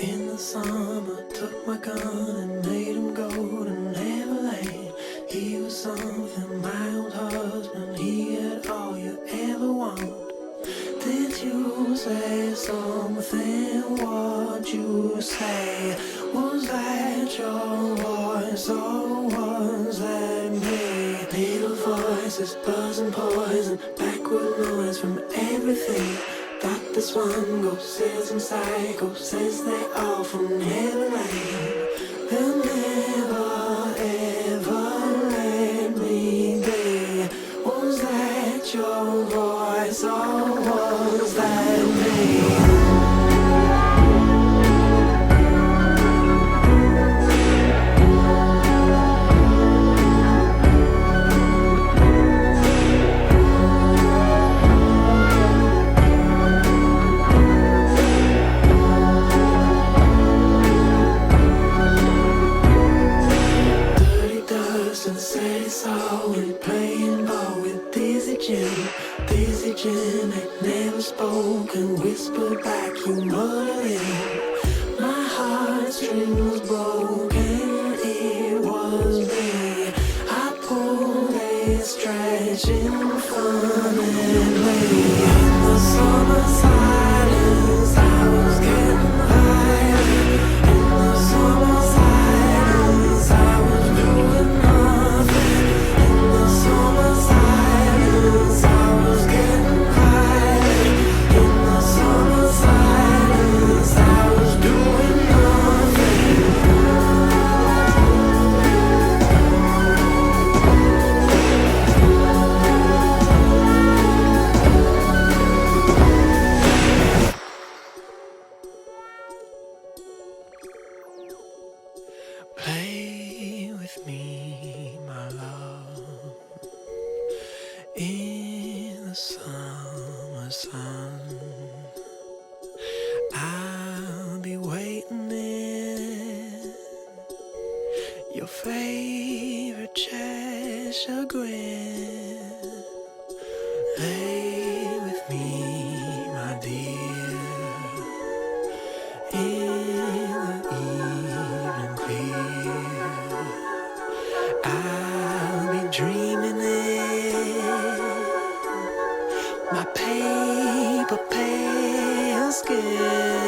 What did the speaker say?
In the summer, took my gun and made him go to Neverland. He was something, my old husband. He had all you ever want. Did you say something? What you say? Was that your voice or was that me? Little voices buzzing poison, backward noise from everything. Dr. Swan goes and psycho says they all from Neverland. They'll never ever let me be. Was that your voice or was that me? Playing ball with Dizzy Jim. Dizzy Jim had never spoken, whispered back, you muttering. My heartstring was broken, it was me. I pulled a stretch in fun and play. In the summer silence, I was getting violent. In the summer silence, I was doing nothing. In the summer silence, I was getting violent. In the summer silence, I was doing nothing. Play with me, my love, in the summer sun. I'll be waiting in your favorite Cheshire grin. Lay with me, my dear, in the evening clear. I'll be dreaming in my paper pale skin.